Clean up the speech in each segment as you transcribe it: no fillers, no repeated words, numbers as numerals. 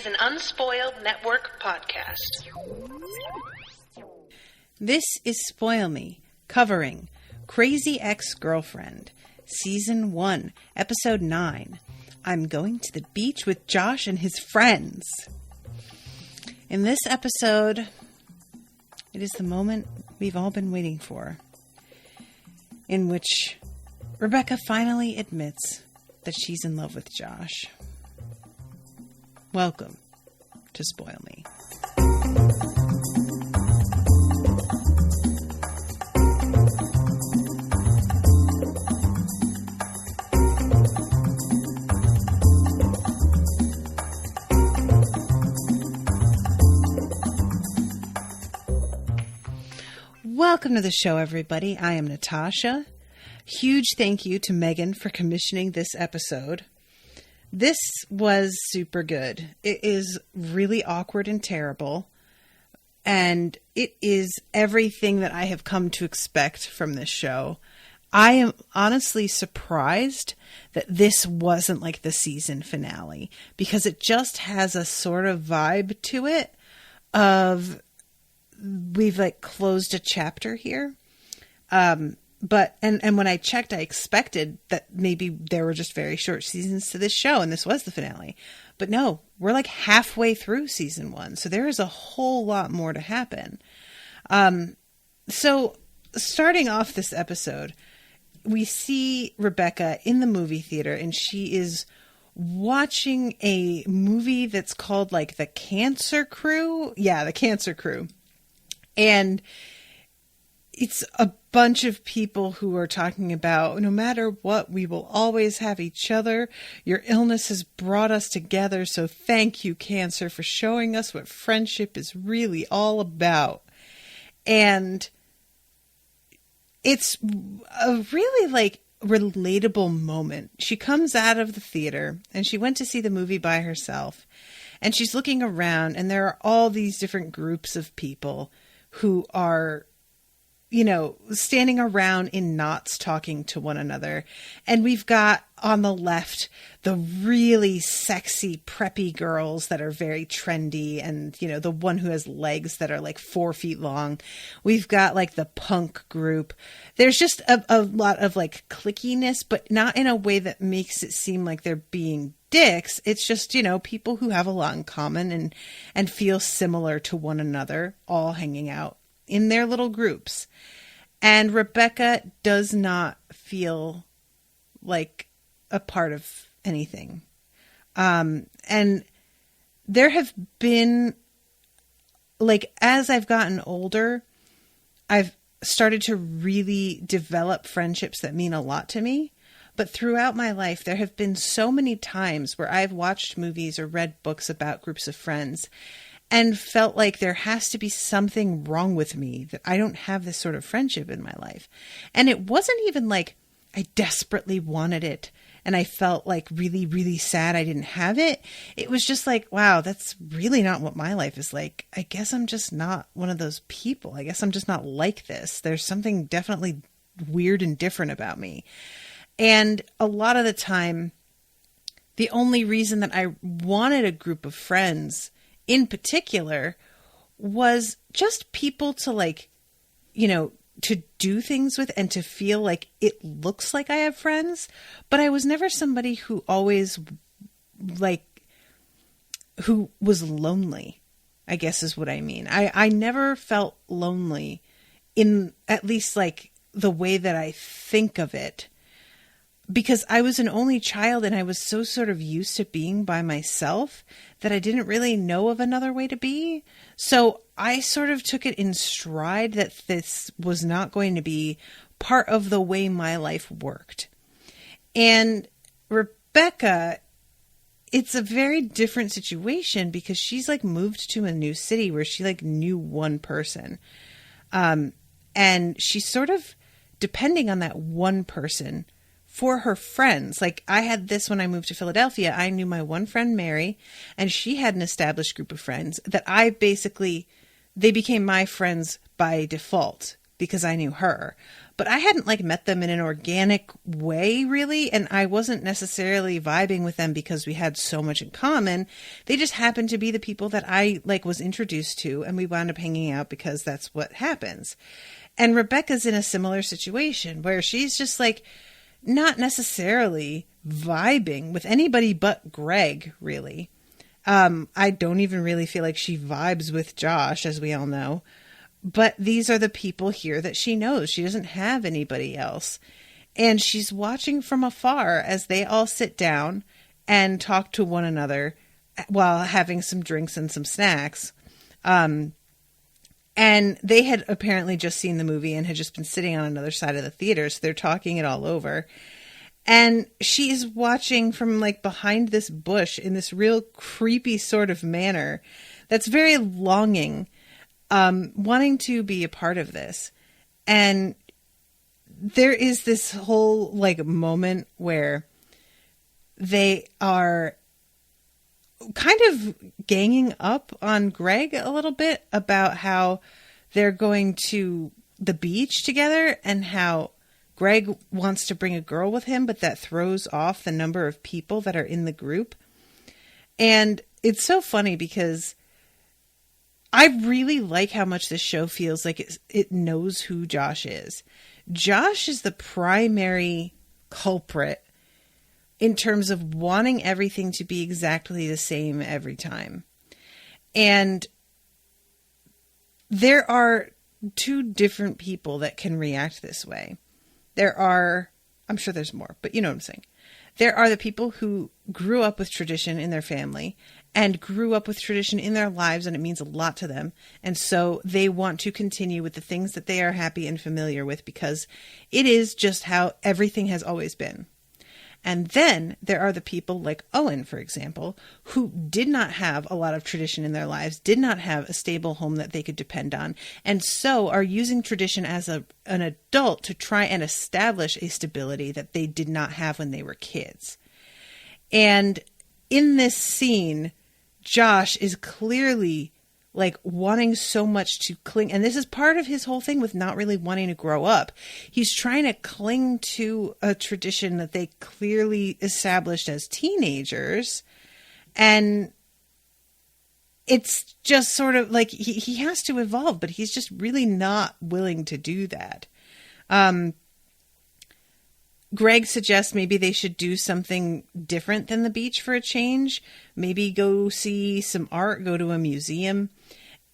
an Unspoiled Network podcast. This is Spoil Me, covering Crazy Ex-Girlfriend, Season 1, Episode 9. I'm going to the beach with Josh and his friends. In this episode, it is the moment we've all been waiting for, in which Rebecca finally admits that she's in love with Josh. Welcome to Spoil Me. Welcome to the show, everybody. I am Natasha. Huge thank you to Megan for commissioning this episode. This was super good. It is really awkward and terrible, and it is everything that I have come to expect from this show. I am honestly surprised that this wasn't like the season finale, because it just has a sort of vibe to it of we've like closed a chapter here. But when I checked, I expected that maybe there were just very short seasons to this show and this was the finale. But no, we're like halfway through season 1. So there is a whole lot more to happen. So starting off this episode, we see Rebecca in the movie theater and she is watching a movie that's called like The Cancer Crew. Yeah, The Cancer Crew. And it's a bunch of people who are talking about, no matter what, we will always have each other. Your illness has brought us together. So thank you, Cancer, for showing us what friendship is really all about. And it's a really like relatable moment. She comes out of the theater and she went to see the movie by herself. And she's looking around and there are all these different groups of people who are, you know, standing around in knots talking to one another. And we've got on the left the really sexy, preppy girls that are very trendy. And, you know, the one who has legs that are like 4 feet long. We've got like the punk group. There's just a lot of like clickiness, but not in a way that makes it seem like they're being dicks. It's just, you know, people who have a lot in common and feel similar to one another, all hanging out in their little groups. And Rebecca does not feel like a part of anything. And there have been, like, as I've gotten older, I've started to really develop friendships that mean a lot to me. But throughout my life, there have been so many times where I've watched movies or read books about groups of friends and felt like there has to be something wrong with me that I don't have this sort of friendship in my life. And it wasn't even like I desperately wanted it and I felt like really, really sad I didn't have it. It was just like, wow, that's really not what my life is like. I guess I'm just not one of those people. I guess I'm just not like this. There's something definitely weird and different about me. And a lot of the time, the only reason that I wanted a group of friends in particular was just people to like, you know, to do things with and to feel like it looks like I have friends. But I was never somebody who always like, who was lonely, I guess is what I mean. I never felt lonely in at least like the way that I think of it. Because I was an only child and I was so sort of used to being by myself that I didn't really know of another way to be. So I sort of took it in stride that this was not going to be part of the way my life worked. And Rebecca, it's a very different situation because she's like moved to a new city where she like knew one person. And she's sort of depending on that one person for her friends. Like I had this when I moved to Philadelphia. I knew my one friend, Mary, and she had an established group of friends that I basically, they became my friends by default because I knew her. but I hadn't like met them in an organic way really. And I wasn't necessarily vibing with them because we had so much in common. They just happened to be the people that I like was introduced to, and we wound up hanging out because that's what happens. And Rebecca's in a similar situation where she's just like not necessarily vibing with anybody but Greg, really. I don't even really feel like she vibes with Josh, as we all know. But these are the people here that she knows. She doesn't have anybody else. And she's watching from afar as they all sit down and talk to one another while having some drinks and some snacks. And they had apparently just seen the movie and had just been sitting on another side of the theater. So they're talking it all over. And she is watching from like behind this bush in this real creepy sort of manner that's very longing, wanting to be a part of this. And there is this whole like moment where they are kind of ganging up on Greg a little bit about how they're going to the beach together and how Greg wants to bring a girl with him, but that throws off the number of people that are in the group. And it's so funny because I really like how much this show feels like it knows who Josh is. Josh is the primary culprit in terms of wanting everything to be exactly the same every time. And there are two different people that can react this way. I'm sure there's more, but you know what I'm saying. There are the people who grew up with tradition in their family and grew up with tradition in their lives, and it means a lot to them. And so they want to continue with the things that they are happy and familiar with because it is just how everything has always been. And then there are the people like Owen, for example, who did not have a lot of tradition in their lives, did not have a stable home that they could depend on, and so are using tradition as an adult to try and establish a stability that they did not have when they were kids. And in this scene, Josh is clearly like wanting so much to cling. And this is part of his whole thing with not really wanting to grow up. He's trying to cling to a tradition that they clearly established as teenagers. And it's just sort of like he has to evolve, but he's just really not willing to do that. Greg suggests maybe they should do something different than the beach for a change. Maybe go see some art, go to a museum.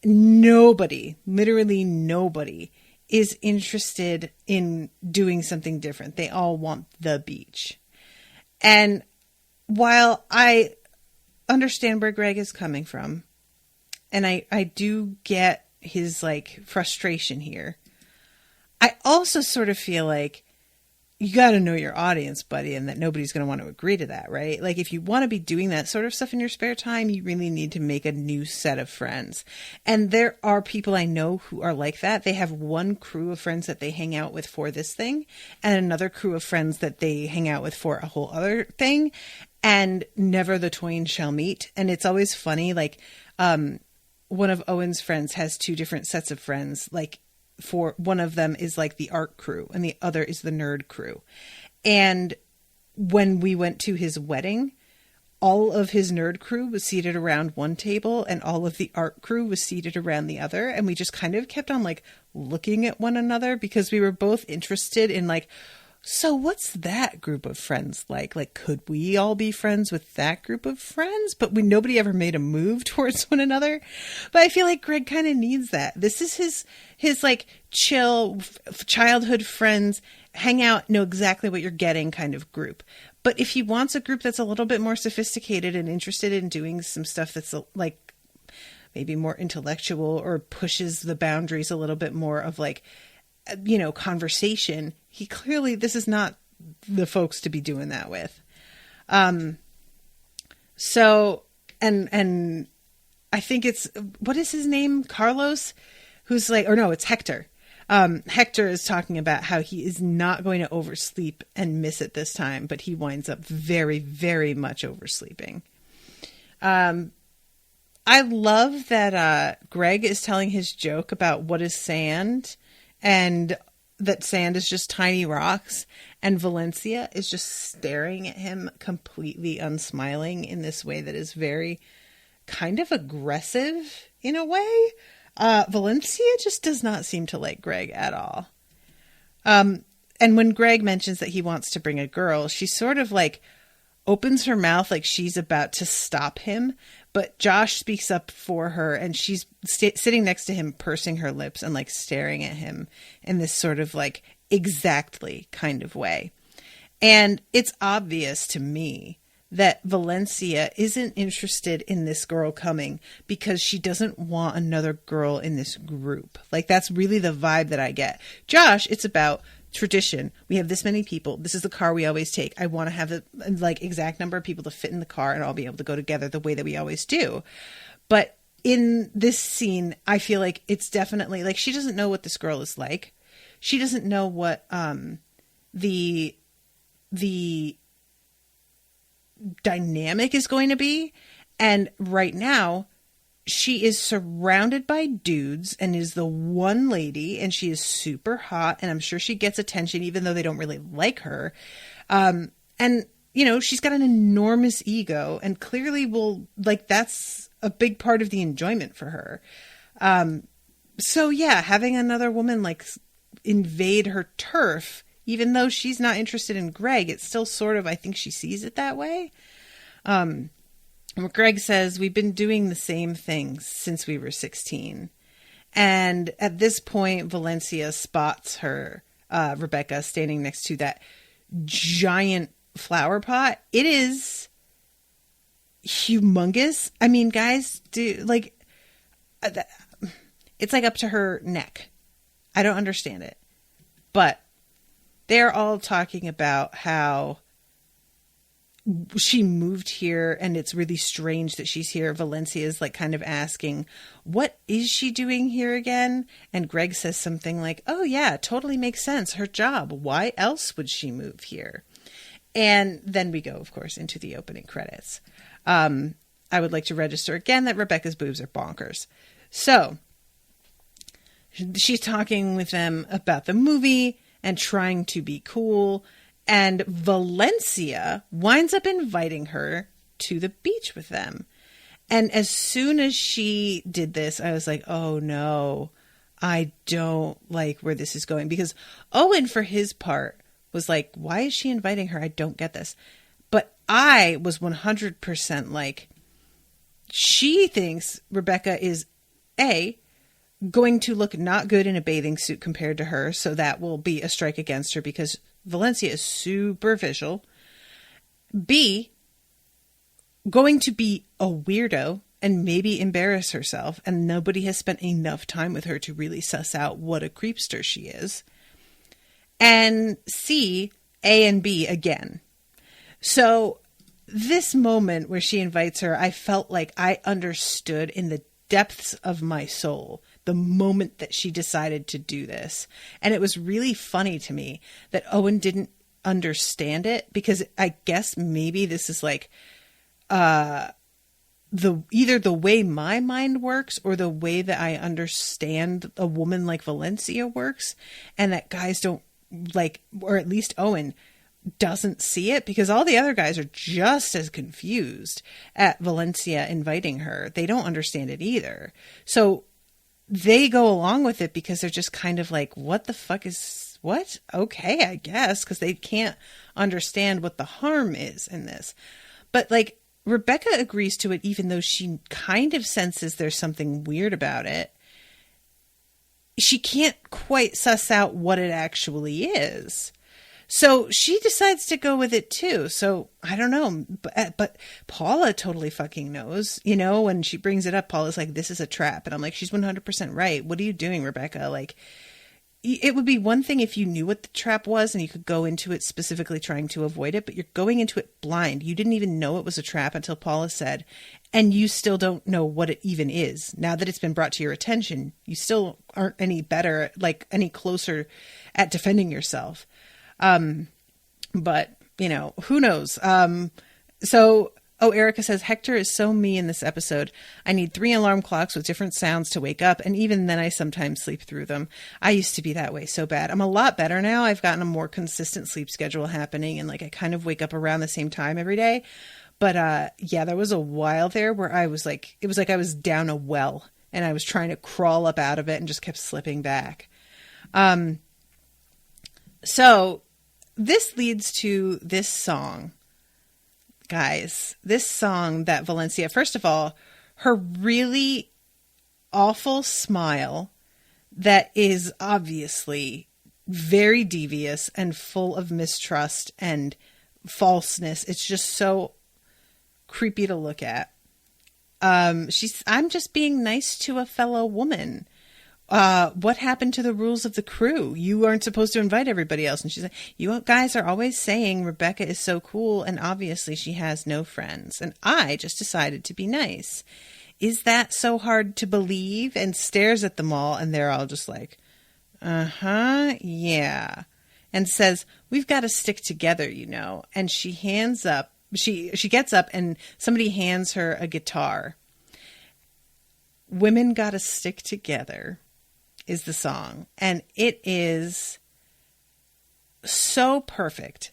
Nobody, literally nobody, is interested in doing something different. They all want the beach. And while I understand where Greg is coming from, and I do get his like frustration here, I also sort of feel like you got to know your audience, buddy, and that nobody's going to want to agree to that, right? Like if you want to be doing that sort of stuff in your spare time, you really need to make a new set of friends. And there are people I know who are like that. They have one crew of friends that they hang out with for this thing and another crew of friends that they hang out with for a whole other thing, and never the twain shall meet. And it's always funny. Like, one of Owen's friends has two different sets of friends. Like, for one of them is like the art crew and the other is the nerd crew. And when we went to his wedding, all of his nerd crew was seated around one table and all of the art crew was seated around the other. And we just kind of kept on like looking at one another because we were both interested in like, so what's that group of friends like? Like, could we all be friends with that group of friends? But nobody ever made a move towards one another. But I feel like Greg kind of needs that. This is his like chill childhood friends, hang out, know exactly what you're getting kind of group. But if he wants a group that's a little bit more sophisticated and interested in doing some stuff that's like maybe more intellectual or pushes the boundaries a little bit more of like, you know, conversation, this is not the folks to be doing that with. So, and I think it's, what is his name? Carlos, who's like, or no, it's Hector. Hector is talking about how he is not going to oversleep and miss it this time, but he winds up very, very much oversleeping. I love that Greg is telling his joke about what is sand, and that sand is just tiny rocks, and Valencia is just staring at him completely unsmiling in this way that is very kind of aggressive in a way. Valencia just does not seem to like Greg at all. And when Greg mentions that he wants to bring a girl, she sort of like opens her mouth like she's about to stop him, but Josh speaks up for her, and she's sitting next to him, pursing her lips and like staring at him in this sort of like exactly kind of way. And it's obvious to me that Valencia isn't interested in this girl coming because she doesn't want another girl in this group. Like, that's really the vibe that I get. Josh, it's about tradition. We have this many people. This is the car we always take. I want to have the like exact number of people to fit in the car and all be able to go together the way that we always do. But in this scene, I feel like it's definitely like she doesn't know what this girl is like. She doesn't know what the dynamic is going to be. And right now, she is surrounded by dudes and is the one lady, and she is super hot, and I'm sure she gets attention even though they don't really like her. And, you know, she's got an enormous ego and clearly will, like, that's a big part of the enjoyment for her. So yeah, having another woman like invade her turf, even though she's not interested in Greg, it's still sort of, I think she sees it that way. Greg says, we've been doing the same things since we were 16. And at this point, Valencia spots her, Rebecca, standing next to that giant flower pot. It is humongous. I mean, guys, it's like up to her neck. I don't understand it. But they're all talking about how she moved here and it's really strange that she's here. Valencia is like kind of asking, what is she doing here again? And Greg says something like, oh yeah, totally makes sense. Her job. Why else would she move here? And then we go, of course, into the opening credits. I would like to register again that Rebecca's boobs are bonkers. So she's talking with them about the movie and trying to be cool. And Valencia winds up inviting her to the beach with them. And as soon as she did this, I was like, oh no, I don't like where this is going. Because Owen, for his part, was like, why is she inviting her? I don't get this. But I was 100% like, she thinks Rebecca is going to look not good in a bathing suit compared to her. So that will be a strike against her because Valencia is superficial. B, going to be a weirdo and maybe embarrass herself, and nobody has spent enough time with her to really suss out what a creepster she is. And C, A and B again. So this moment where she invites her, I felt like I understood in the depths of my soul the moment that she decided to do this. And it was really funny to me that Owen didn't understand it, because I guess maybe this is like either the way my mind works or the way that I understand a woman like Valencia works, and that guys don't like, or at least Owen doesn't see it, because all the other guys are just as confused at Valencia inviting her. They don't understand it either. So they go along with it because they're just kind of like, what the fuck is what? Okay, I guess, because they can't understand what the harm is in this. But like, Rebecca agrees to it, even though she kind of senses there's something weird about it. She can't quite suss out what it actually is. So she decides to go with it too. So I don't know, but Paula totally fucking knows, you know, when she brings it up, Paula's like, this is a trap. And I'm like, she's 100% right. What are you doing, Rebecca? Like, it would be one thing if you knew what the trap was and you could go into it specifically trying to avoid it, but you're going into it blind. You didn't even know it was a trap until Paula said, and you still don't know what it even is. Now that it's been brought to your attention, you still aren't any better, like any closer at defending yourself. But you know, who knows? So Oh, Erica says, Hector is so me in this episode. I need 3 alarm clocks with different sounds to wake up, and even then I sometimes sleep through them. I used to be that way so bad. I'm a lot better now. I've gotten a more consistent sleep schedule happening, and like I kind of wake up around the same time every day. But yeah, there was a while there where I was like, it was like I was down a well, and I was trying to crawl up out of it and just kept slipping back. So this leads to this song. Guys, this song that Valencia, first of all, her really awful smile that is obviously very devious and full of mistrust and falseness. It's just so creepy to look at. I'm just being nice to a fellow woman. What happened to the rules of the crew? You aren't supposed to invite everybody else. And she's like, you guys are always saying Rebecca is so cool, and obviously she has no friends. And I just decided to be nice. Is that so hard to believe? And stares at them all, and they're all just like, yeah. And says, we've got to stick together, you know. And she hands up, she gets up, and somebody hands her a guitar. Women Gotta Stick Together is the song, and it is so perfect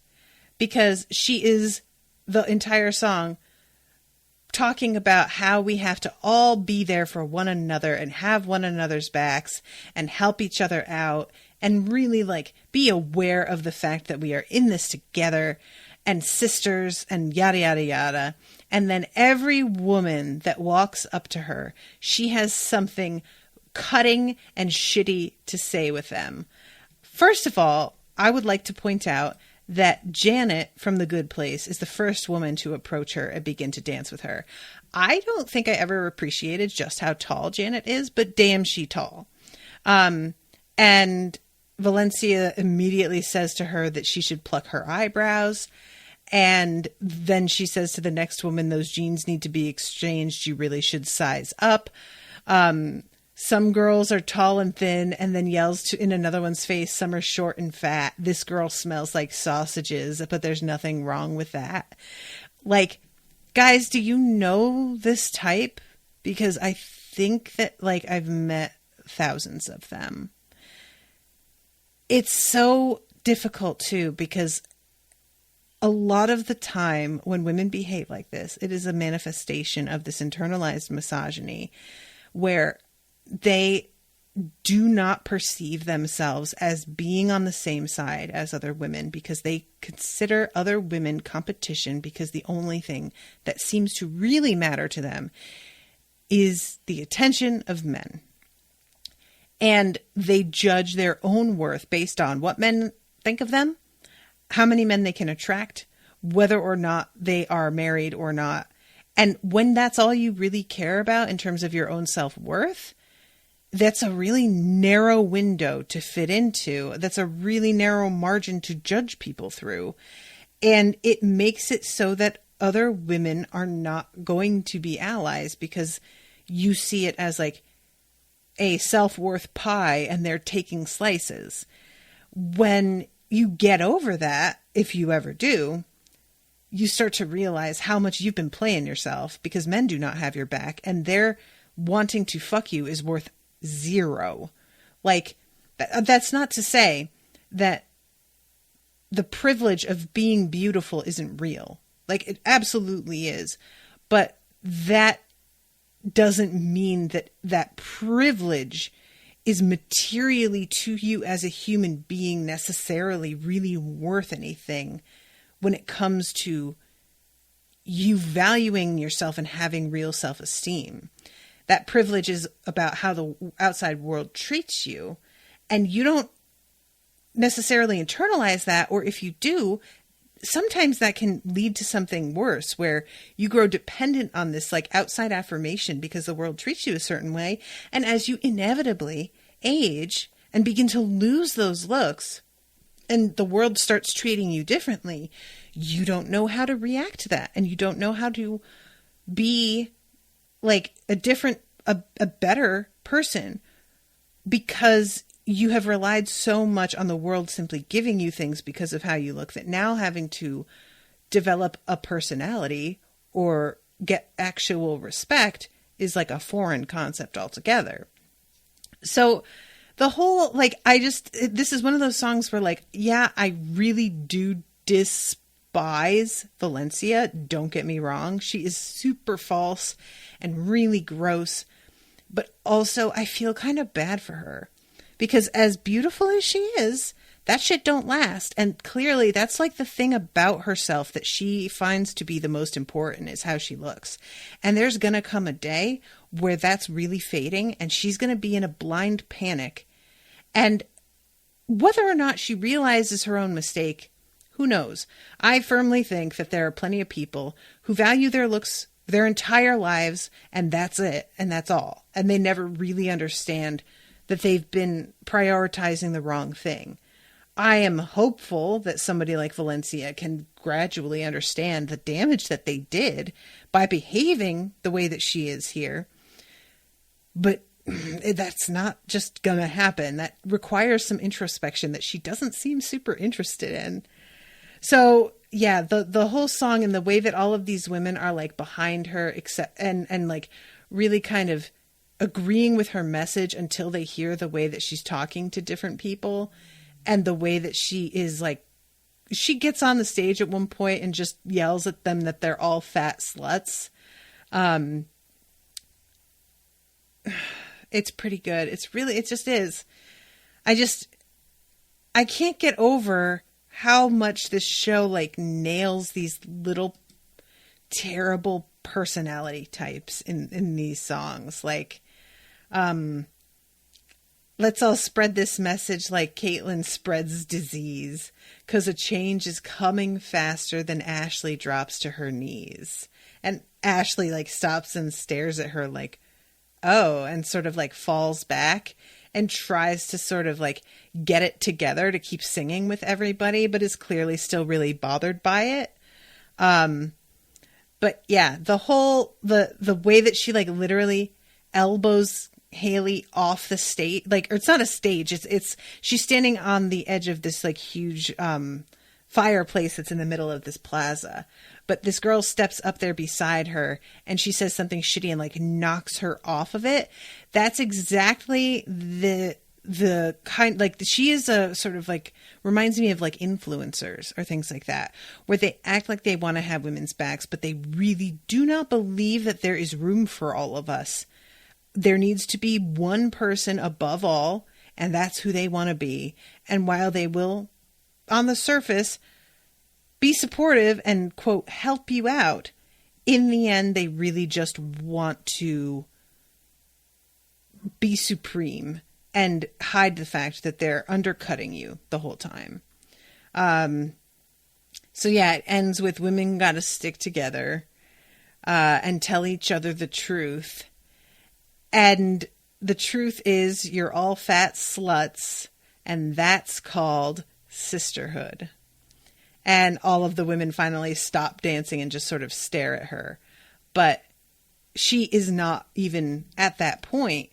because she is the entire song talking about how we have to all be there for one another and have one another's backs and help each other out and really like be aware of the fact that we are in this together and sisters and yada, yada, yada. And then every woman that walks up to her, she has something cutting and shitty to say with them. First of all, I would like to point out that Janet from The Good Place is the first woman to approach her and begin to dance with her. I don't think I ever appreciated just how tall Janet is, but damn, she tall. And Valencia immediately says to her that she should pluck her eyebrows. And then she says to the next woman, those jeans need to be exchanged. You really should size up. Some girls are tall and thin, and then yells in another one's face, some are short and fat. This girl smells like sausages, but there's nothing wrong with that. Like, guys, do you know this type? Because I think that, like, I've met thousands of them. It's so difficult, too, because a lot of the time when women behave like this, it is a manifestation of this internalized misogyny where they do not perceive themselves as being on the same side as other women because they consider other women competition because the only thing that seems to really matter to them is the attention of men. And they judge their own worth based on what men think of them, how many men they can attract, whether or not they are married or not. And when that's all you really care about in terms of your own self-worth, that's a really narrow window to fit into. That's a really narrow margin to judge people through. And it makes it so that other women are not going to be allies because you see it as like a self-worth pie and they're taking slices. When you get over that, if you ever do, you start to realize how much you've been playing yourself because men do not have your back and their wanting to fuck you is worth zero. Like, that's not to say that the privilege of being beautiful isn't real. Like, it absolutely is. But that doesn't mean that that privilege is materially to you as a human being necessarily really worth anything when it comes to you valuing yourself and having real self-esteem. That privilege is about how the outside world treats you, and you don't necessarily internalize that, or if you do, sometimes that can lead to something worse where you grow dependent on this like outside affirmation because the world treats you a certain way. And as you inevitably age and begin to lose those looks and the world starts treating you differently, you don't know how to react to that. And you don't know how to be like a better person because you have relied so much on the world simply giving you things because of how you look that now having to develop a personality or get actual respect is like a foreign concept altogether. So the whole, like, this is one of those songs where, like, yeah, I really do despise Valencia. Don't get me wrong. She is super false and really gross. But also I feel kind of bad for her because as beautiful as she is, that shit don't last. And clearly that's like the thing about herself that she finds to be the most important is how she looks. And there's going to come a day where that's really fading and she's going to be in a blind panic. And whether or not she realizes her own mistake, who knows? I firmly think that there are plenty of people who value their looks their entire lives and that's it. And that's all. And they never really understand that they've been prioritizing the wrong thing. I am hopeful that somebody like Valencia can gradually understand the damage that they did by behaving the way that she is here. But that's not just gonna happen. That requires some introspection that she doesn't seem super interested in. So yeah, the whole song and the way that all of these women are like behind her, except and like really kind of agreeing with her message until they hear the way that she's talking to different people and the way that she is like, she gets on the stage at one point and just yells at them that they're all fat sluts. It's pretty good. It just is. I can't get over how much this show like nails these little terrible personality types in these songs. Like, let's all spread this message like Caitlin spreads disease, 'cause a change is coming faster than Ashley drops to her knees. And Ashley like stops and stares at her like, oh, and sort of like falls back and tries to sort of like get it together to keep singing with everybody, but is clearly still really bothered by it. But yeah, the way that she like literally elbows Haley off the stage, like, or it's not a stage, it's she's standing on the edge of this like huge fireplace that's in the middle of this plaza, but this girl steps up there beside her and she says something shitty and like knocks her off of it. That's exactly the kind, like, she is a sort of like, reminds me of like influencers or things like that, where they act like they want to have women's backs, but they really do not believe that there is room for all of us. There needs to be one person above all, and that's who they want to be. And while they will, on the surface, be supportive and, quote, help you out, in the end, they really just want to be supreme and hide the fact that they're undercutting you the whole time. So yeah, it ends with women gotta stick together and tell each other the truth. And the truth is you're all fat sluts, and that's called sisterhood. And all of the women finally stop dancing and just sort of stare at her. But she is not even at that point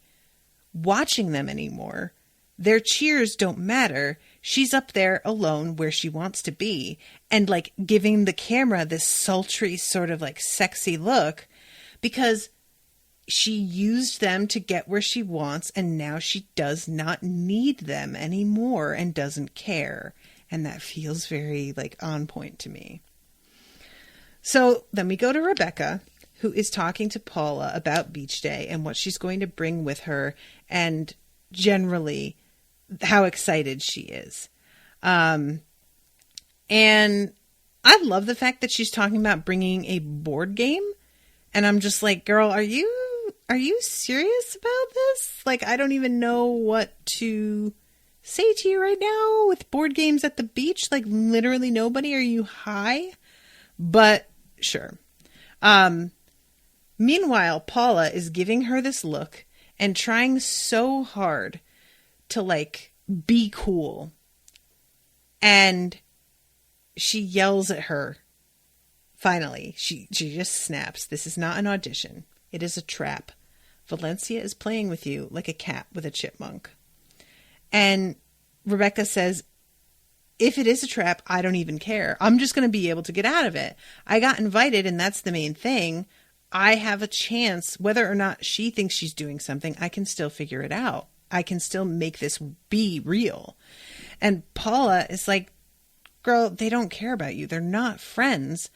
watching them anymore. Their cheers don't matter. She's up there alone where she wants to be and like giving the camera this sultry sort of like sexy look because she used them to get where she wants, and now she does not need them anymore and doesn't care. And that feels very like on point to me. So then we go to Rebecca, who is talking to Paula about Beach Day and what she's going to bring with her and generally how excited she is. And I love the fact that she's talking about bringing a board game. And I'm just like, girl, are you serious about this? Like, I don't even know what to say to you right now with board games at the beach. Like, literally nobody. Are you high? But sure. Meanwhile, Paula is giving her this look and trying so hard to like be cool. And she yells at her. Finally, she just snaps. This is not an audition. It is a trap. Valencia is playing with you like a cat with a chipmunk. And Rebecca says, if it is a trap, I don't even care. I'm just going to be able to get out of it. I got invited, and that's the main thing. I have a chance, whether or not she thinks she's doing something, I can still figure it out. I can still make this be real. And Paula is like, girl, they don't care about you. They're not friends.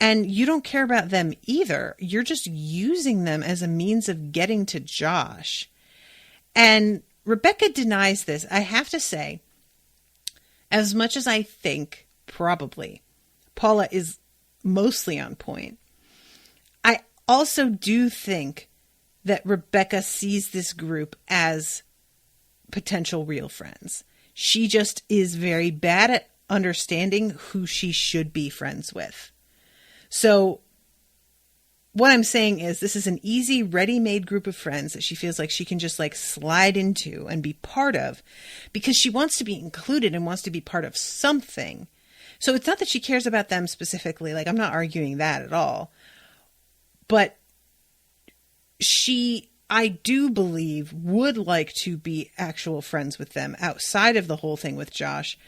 And you don't care about them either. You're just using them as a means of getting to Josh. And Rebecca denies this. I have to say, as much as I think probably Paula is mostly on point, I also do think that Rebecca sees this group as potential real friends. She just is very bad at understanding who she should be friends with. So what I'm saying is this is an easy, ready-made group of friends that she feels like she can just like slide into and be part of because she wants to be included and wants to be part of something. So it's not that she cares about them specifically. Like, I'm not arguing that at all. But she, I do believe, would like to be actual friends with them outside of the whole thing with Josh,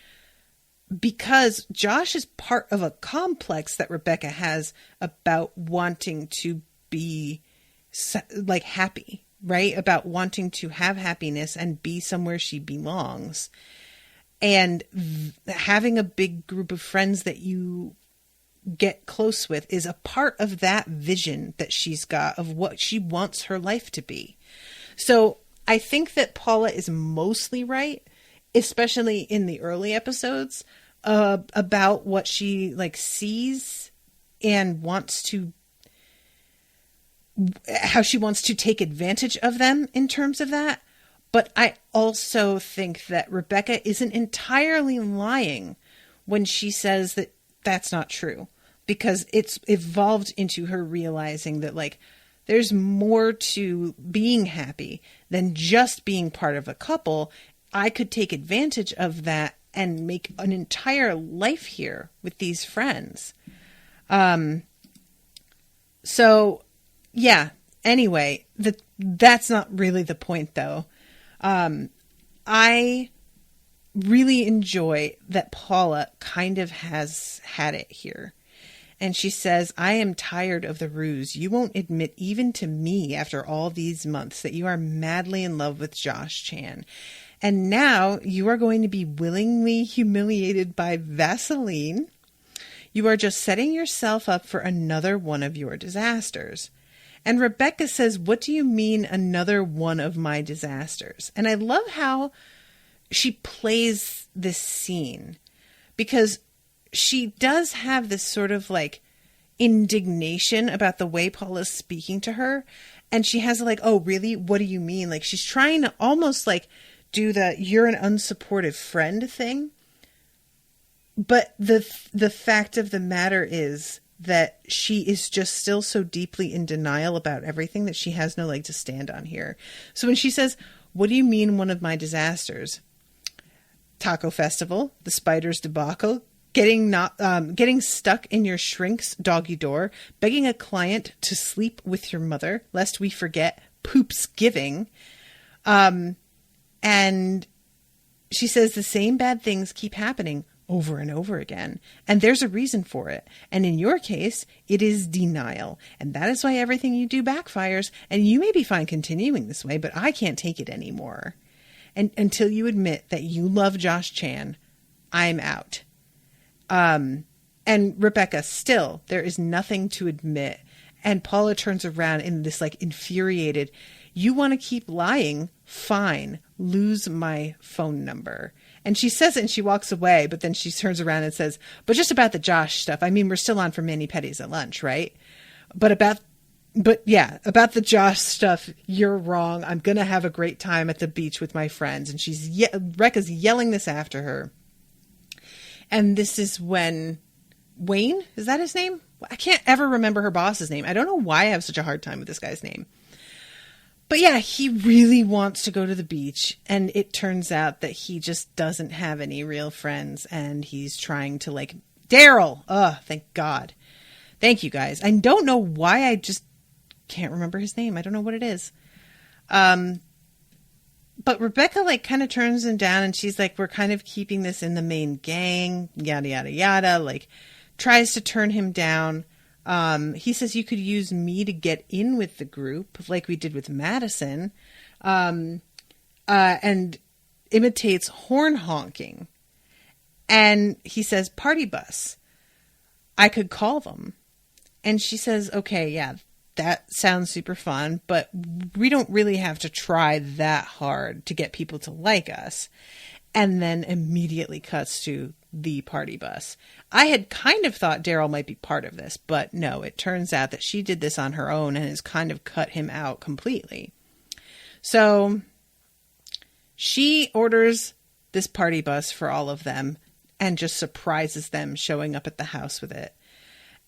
because Josh is part of a complex that Rebecca has about wanting to be like happy, right? About wanting to have happiness and be somewhere she belongs. And having a big group of friends that you get close with is a part of that vision that she's got of what she wants her life to be. So I think that Paula is mostly right, especially in the early episodes, about what she like sees and wants to, how she wants to take advantage of them in terms of that. But I also think that Rebecca isn't entirely lying when she says that that's not true, because it's evolved into her realizing that like there's more to being happy than just being part of a couple. I could take advantage of that and make an entire life here with these friends. So yeah, anyway, that's not really the point though. I really enjoy that Paula kind of has had it here. And she says, I am tired of the ruse. You won't admit even to me after all these months that you are madly in love with Josh Chan. And now you are going to be willingly humiliated by Vaseline. You are just setting yourself up for another one of your disasters. And Rebecca says, what do you mean another one of my disasters? And I love how she plays this scene, because she does have this sort of like indignation about the way Paula's speaking to her. And she has like, oh, really? What do you mean? Like she's trying to almost like do the you're an unsupportive friend thing. But the fact of the matter is that she is just still so deeply in denial about everything that she has no leg to stand on here. So when she says, what do you mean one of my disasters? Taco Festival, the Spiders debacle, getting stuck in your shrink's doggy door, begging a client to sleep with your mother, lest we forget poops giving. And she says the same bad things keep happening over and over again. And there's a reason for it. And in your case, it is denial. And that is why everything you do backfires. And you may be fine continuing this way, but I can't take it anymore. And until you admit that you love Josh Chan, I'm out. And Rebecca, still, there is nothing to admit. And Paula turns around in this like infuriated, you want to keep lying? Fine. Lose my phone number. And she says it and she walks away, but then she turns around and says, but just about the Josh stuff. I mean, we're still on for mani-pedis at lunch, right? But about the Josh stuff, you're wrong. I'm going to have a great time at the beach with my friends. And Rebecca's yelling this after her. And this is when Wayne, is that his name? I can't ever remember her boss's name. I don't know why I have such a hard time with this guy's name. But yeah, he really wants to go to the beach. And it turns out that he just doesn't have any real friends. And he's trying to like, Daryl. Oh, thank God. Thank you guys. I don't know why I just can't remember his name. I don't know what it is. But Rebecca like kind of turns him down, and she's like, we're kind of keeping this in the main gang, yada, yada, yada, like tries to turn him down. He says you could use me to get in with the group like we did with Madison, and imitates horn honking. And he says, party bus. I could call them. And she says, okay, yeah, that sounds super fun, but we don't really have to try that hard to get people to like us. And then immediately cuts to the party bus. I had kind of thought Daryl might be part of this, but no, it turns out that she did this on her own and has kind of cut him out completely. So she orders this party bus for all of them and just surprises them showing up at the house with it.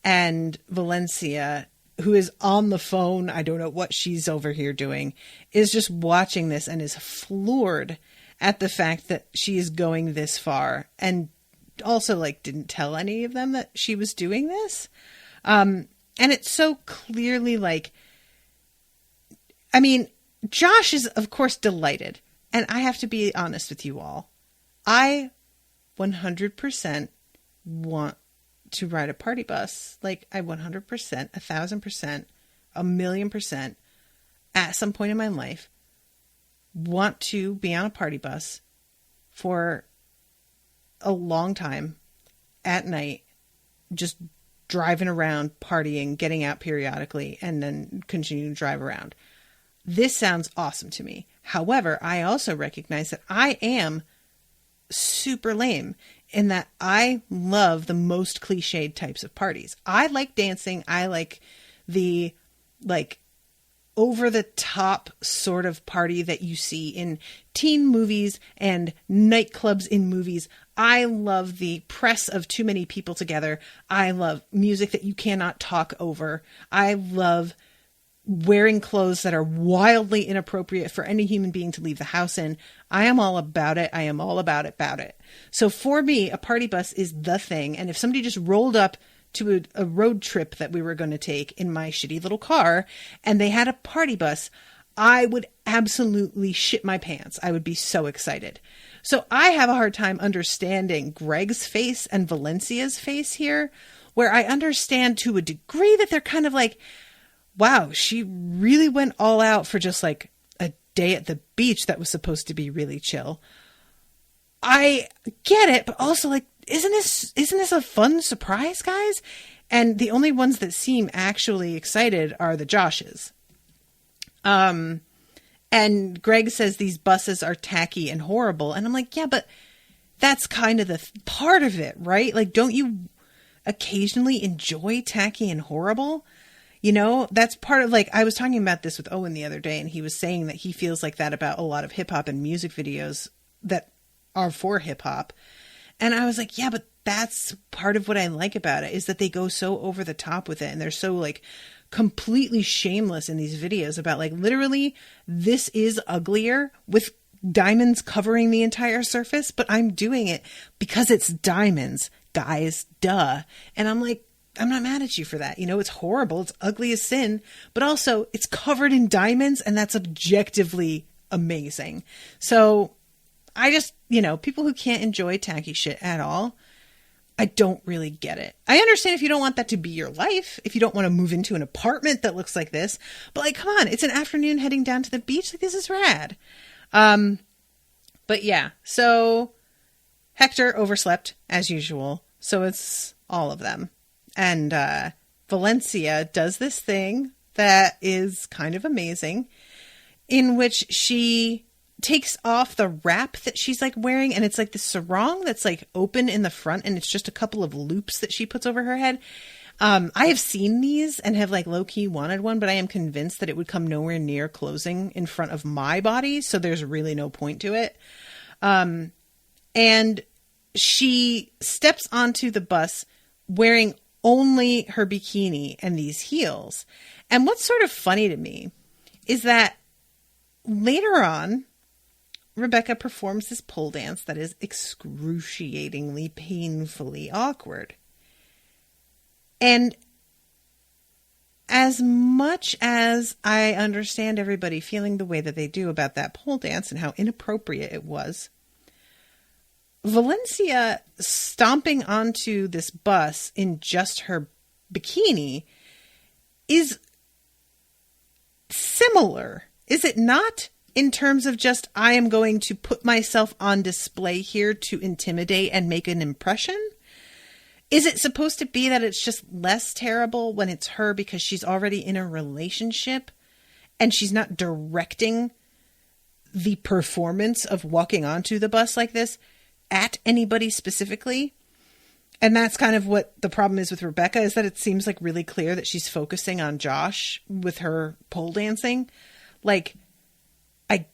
And Valencia, who is on the phone, I don't know what she's over here doing, is just watching this and is floored at the fact that she is going this far, and also like didn't tell any of them that she was doing this. And it's so clearly like, I mean, Josh is of course delighted, and I have to be honest with you all. I 100% want to ride a party bus. Like I 100%, 1,000%, 1,000,000% at some point in my life want to be on a party bus for a long time at night, just driving around, partying, getting out periodically, and then continue to drive around. This sounds awesome to me. However, I also recognize that I am super lame in that I love the most cliched types of parties. I like dancing. I like the over the top sort of party that you see in teen movies and nightclubs in movies. I love the press of too many people together. I love music that you cannot talk over. I love wearing clothes that are wildly inappropriate for any human being to leave the house in. I am all about it. I am all about it. So for me, a party bus is the thing. And if somebody just rolled up to a road trip that we were going to take in my shitty little car and they had a party bus, I would absolutely shit my pants. I would be so excited. So I have a hard time understanding Greg's face and Valencia's face here, where I understand to a degree that they're kind of like, wow, she really went all out for just like a day at the beach that was supposed to be really chill. I get it, but also like, isn't this a fun surprise, guys? And the only ones that seem actually excited are the Joshes. And Greg says these buses are tacky and horrible. And I'm like, yeah, but that's kind of the part of it, right? Like, don't you occasionally enjoy tacky and horrible? You know, that's part of like, I was talking about this with Owen the other day, and he was saying that he feels like that about a lot of hip hop and music videos that are for hip hop. And I was like, yeah, but that's part of what I like about it, is that they go so over the top with it. And they're so like completely shameless in these videos about like, literally, this is uglier with diamonds covering the entire surface, but I'm doing it because it's diamonds, guys, duh. And I'm like, I'm not mad at you for that. You know, it's horrible. It's ugly as sin, but also it's covered in diamonds, and that's objectively amazing. So I just, you know, people who can't enjoy tacky shit at all, I don't really get it. I understand if you don't want that to be your life, if you don't want to move into an apartment that looks like this, but like, come on, it's an afternoon heading down to the beach. Like, this is rad. But yeah, so Hector overslept as usual. So it's all of them. And Valencia does this thing that is kind of amazing, in which she takes off the wrap that she's like wearing, and it's like the sarong that's like open in the front, and it's just a couple of loops that she puts over her head. I have seen these and have like low-key wanted one, but I am convinced that it would come nowhere near closing in front of my body, so there's really no point to it. And she steps onto the bus wearing only her bikini and these heels. And what's sort of funny to me is that later on, Rebecca performs this pole dance that is excruciatingly, painfully awkward. And as much as I understand everybody feeling the way that they do about that pole dance and how inappropriate it was, Valencia stomping onto this bus in just her bikini is similar, is it not? In terms of just, I am going to put myself on display here to intimidate and make an impression? Is it supposed to be that it's just less terrible when it's her because she's already in a relationship and she's not directing the performance of walking onto the bus like this at anybody specifically? And that's kind of what the problem is with Rebecca, is that it seems like really clear that she's focusing on Josh with her pole dancing. Like, I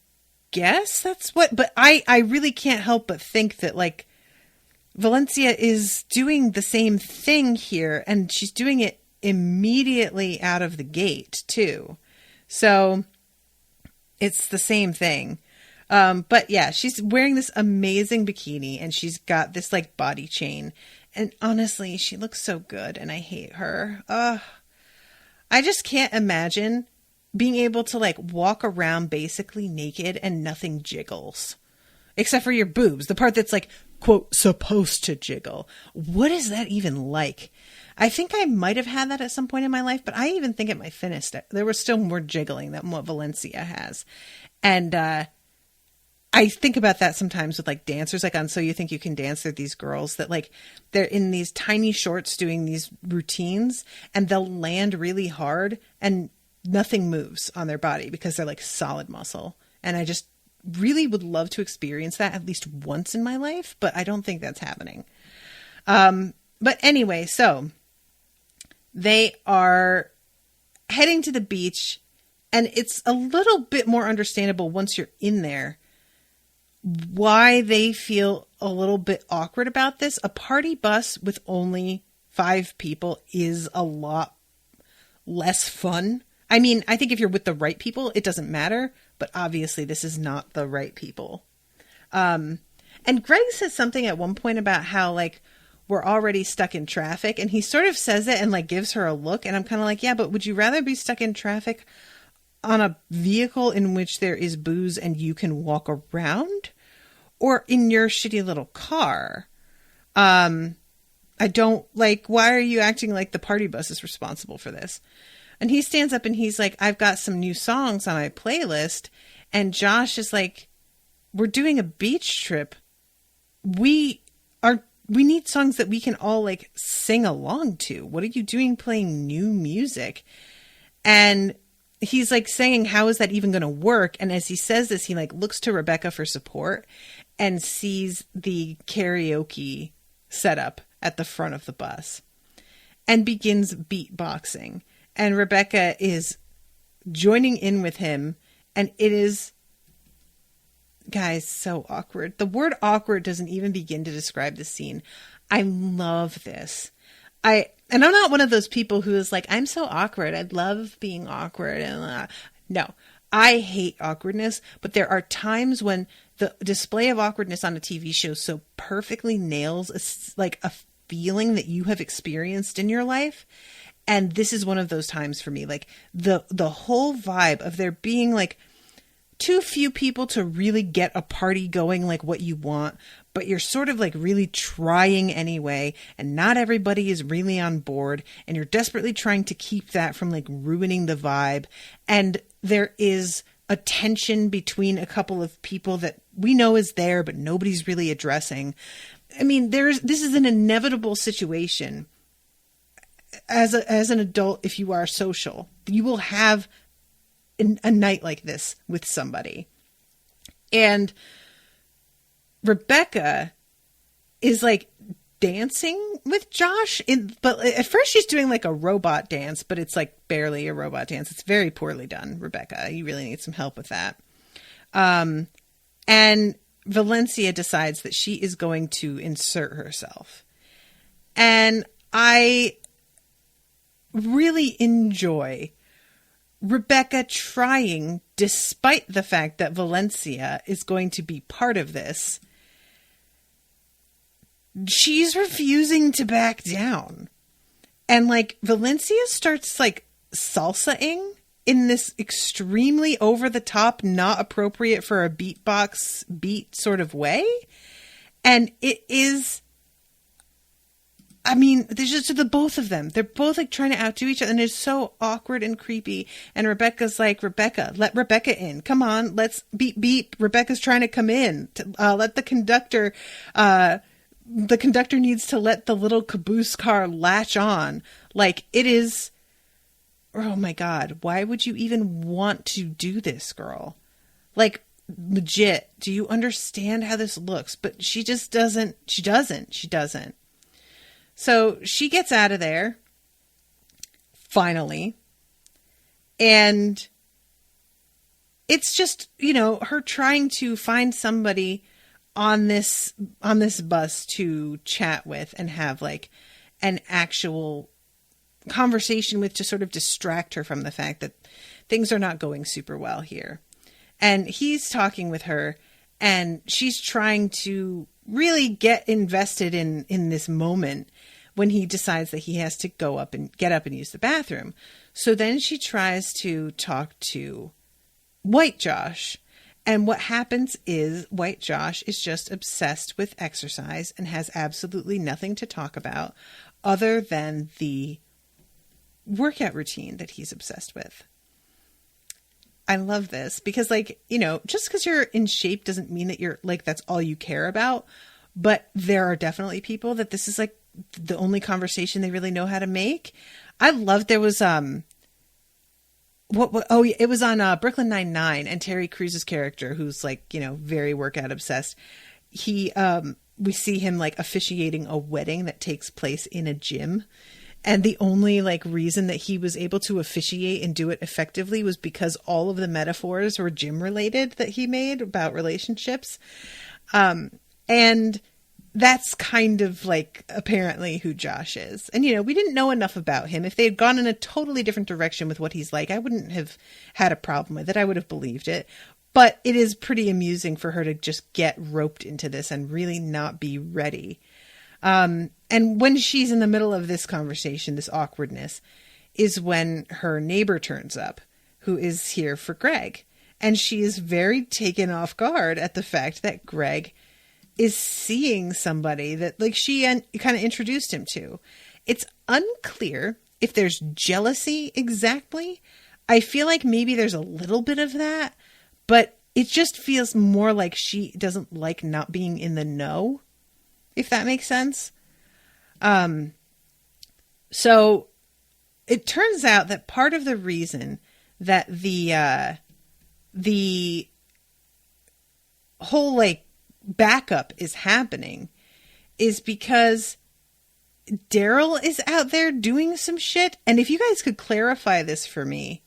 guess that's what, but I really can't help but think that, like, Valencia is doing the same thing here, and she's doing it immediately out of the gate too. So it's the same thing. But yeah, she's wearing this amazing bikini and she's got this like body chain, and honestly, she looks so good and I hate her. I just can't imagine being able to like walk around basically naked and nothing jiggles except for your boobs, the part that's like, quote, supposed to jiggle. What is that even like? I think I might have had that at some point in my life, but I even think at my thinnest, there was still more jiggling than what Valencia has. And I think about that sometimes with like dancers, like on So You Think You Can Dance, there are these girls that like, they're in these tiny shorts doing these routines and they'll land really hard and nothing moves on their body because they're like solid muscle. And I just really would love to experience that at least once in my life, but I don't think that's happening. But anyway, so they are heading to the beach, and it's a little bit more understandable once you're in there why they feel a little bit awkward about this. A party bus with only 5 people is a lot less fun. I mean, I think if you're with the right people, it doesn't matter, but obviously this is not the right people. And Greg says something at one point about how like we're already stuck in traffic, and he sort of says it and like gives her a look, and I'm kind of like, yeah, but would you rather be stuck in traffic on a vehicle in which there is booze and you can walk around, or in your shitty little car? I don't like, why are you acting like the party bus is responsible for this? And he stands up and he's like, I've got some new songs on my playlist. And Josh is like, we're doing a beach trip. We need songs that we can all like sing along to. What are you doing playing new music? And he's like saying, how is that even going to work? And as he says this, he like looks to Rebecca for support and sees the karaoke setup at the front of the bus and begins beatboxing. And Rebecca is joining in with him. And it is, guys, so awkward. The word awkward doesn't even begin to describe the scene. I love this. And I'm not one of those people who is like, I'm so awkward. I love being awkward. No, I hate awkwardness. But there are times when the display of awkwardness on a TV show so perfectly nails a feeling that you have experienced in your life. And this is one of those times for me, like the whole vibe of there being like too few people to really get a party going like what you want, but you're sort of like really trying anyway, and not everybody is really on board, and you're desperately trying to keep that from like ruining the vibe. And there is a tension between a couple of people that we know is there, but nobody's really addressing. I mean, this is an inevitable situation. As an adult, if you are social, you will have a night like this with somebody. And Rebecca is like dancing with Josh, but at first she's doing like a robot dance, but it's like barely a robot dance. It's very poorly done, Rebecca. You really need some help with that. And Valencia decides that she is going to insert herself. And I really enjoy Rebecca trying, despite the fact that Valencia is going to be part of this. She's refusing to back down. And like Valencia starts like salsa-ing in this extremely over-the-top, not appropriate for a beatbox beat sort of way. And it is, I mean, there's just the both of them. They're both like trying to outdo each other, and it's so awkward and creepy. And Rebecca's like, Rebecca, let Rebecca in. Come on, let's beep, beep. Rebecca's trying to come in. Let the conductor needs to let the little caboose car latch on. Like, it is, oh my God, why would you even want to do this, girl? Like, legit, do you understand how this looks? But she just doesn't. She doesn't. So she gets out of there, finally, and it's just, you know, her trying to find somebody on this bus to chat with and have like an actual conversation with, to sort of distract her from the fact that things are not going super well here. And he's talking with her, and she's trying to really get invested in this moment when he decides that he has to get up and use the bathroom. So then she tries to talk to White Josh. And what happens is White Josh is just obsessed with exercise and has absolutely nothing to talk about other than the workout routine that he's obsessed with. I love this because, like, you know, just because you're in shape doesn't mean that you're like, that's all you care about. But there are definitely people that this is like the only conversation they really know how to make. I loved, there was, it was on Brooklyn Nine-Nine, and Terry Crews's character, who's like, you know, very workout obsessed. We see him like officiating a wedding that takes place in a gym. And the only like reason that he was able to officiate and do it effectively was because all of the metaphors were gym related that he made about relationships. And that's kind of like apparently who Josh is. And, you know, we didn't know enough about him. If they had gone in a totally different direction with what he's like, I wouldn't have had a problem with it. I would have believed it. But it is pretty amusing for her to just get roped into this and really not be ready. And when she's in the middle of this conversation, this awkwardness, is when her neighbor turns up, who is here for Greg. And she is very taken off guard at the fact that Greg is seeing somebody that like she kind of introduced him to. It's unclear if there's jealousy exactly. I feel like maybe there's a little bit of that, but it just feels more like she doesn't like not being in the know, if that makes sense. So it turns out that part of the reason that the whole like backup is happening is because Daryl is out there doing some shit. And if you guys could clarify this for me,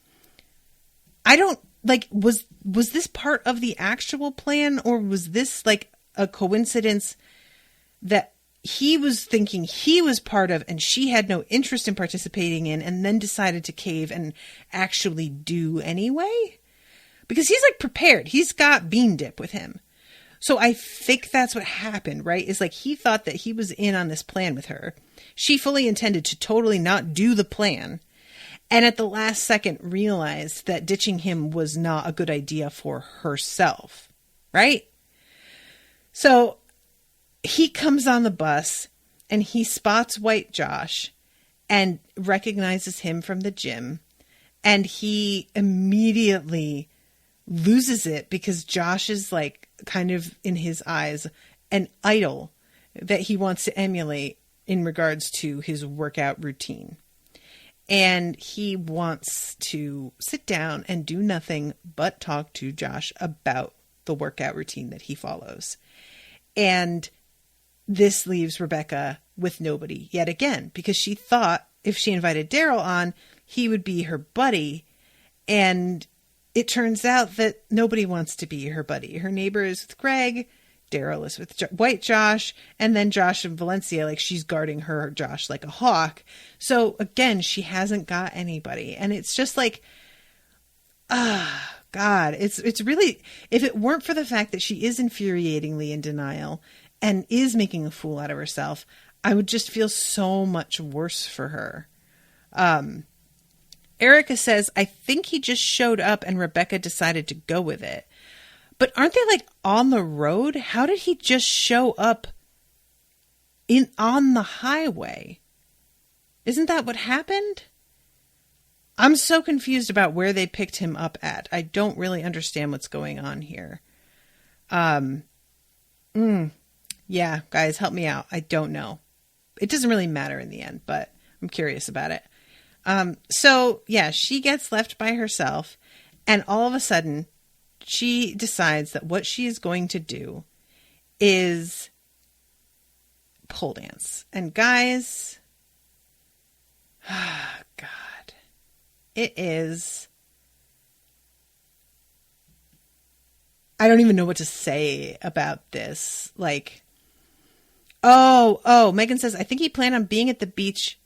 I don't like, was this part of the actual plan, or was this like a coincidence that he was thinking he was part of and she had no interest in participating in, and then decided to cave and actually do anyway? Because he's like prepared. He's got bean dip with him. So I think that's what happened, right? Is like he thought that he was in on this plan with her. She fully intended to totally not do the plan. And at the last second realized that ditching him was not a good idea for herself, right? So he comes on the bus and he spots White Josh and recognizes him from the gym. And he immediately loses it because Josh is like kind of in his eyes an idol that he wants to emulate in regards to his workout routine. And he wants to sit down and do nothing but talk to Josh about the workout routine that he follows. And this leaves Rebecca with nobody yet again, because she thought if she invited Daryl on, he would be her buddy. And it turns out that nobody wants to be her buddy. Her neighbor is with Greg, Daryl is with White Josh, and then Josh and Valencia, like she's guarding her Josh like a hawk. So again, she hasn't got anybody. And it's just like, God, it's really, if it weren't for the fact that she is infuriatingly in denial and is making a fool out of herself, I would just feel so much worse for her. Erica says, I think he just showed up and Rebecca decided to go with it. But aren't they like on the road? How did he just show up on the highway? Isn't that what happened? I'm so confused about where they picked him up at. I don't really understand what's going on here. Yeah, guys, help me out. I don't know. It doesn't really matter in the end, but I'm curious about it. So yeah, she gets left by herself, and all of a sudden she decides that what she is going to do is pole dance. And guys, God, it is, I don't even know what to say about this. Like, Megan says, I think he planned on being at the beach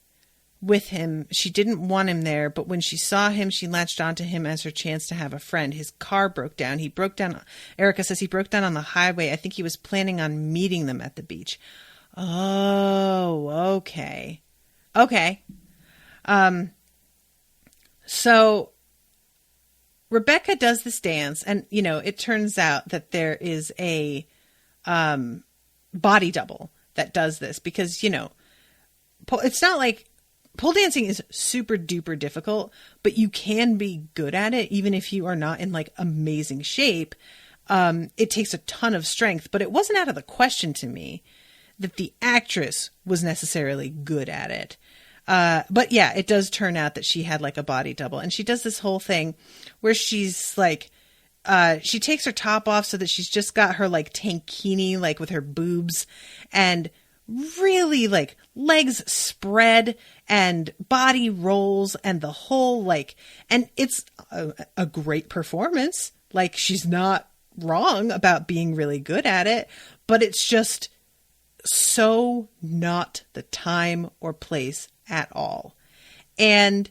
with him. She didn't want him there, but when she saw him, she latched onto him as her chance to have a friend. His car broke down. He broke down. Erica says he broke down on the highway. I think he was planning on meeting them at the beach. Oh, okay. Okay. So Rebecca does this dance, and, you know, it turns out that there is a body double that does this because, you know, it's not like pole dancing is super duper difficult, but you can be good at it even if you are not in like amazing shape. It takes a ton of strength, but it wasn't out of the question to me that the actress was necessarily good at it. But yeah, it does turn out that she had like a body double, and she does this whole thing where she's like, she takes her top off so that she's just got her like tankini, like with her boobs, and really like legs spread and body rolls and the whole like, and it's a great performance. Like, she's not wrong about being really good at it, but it's just so not the time or place at all. And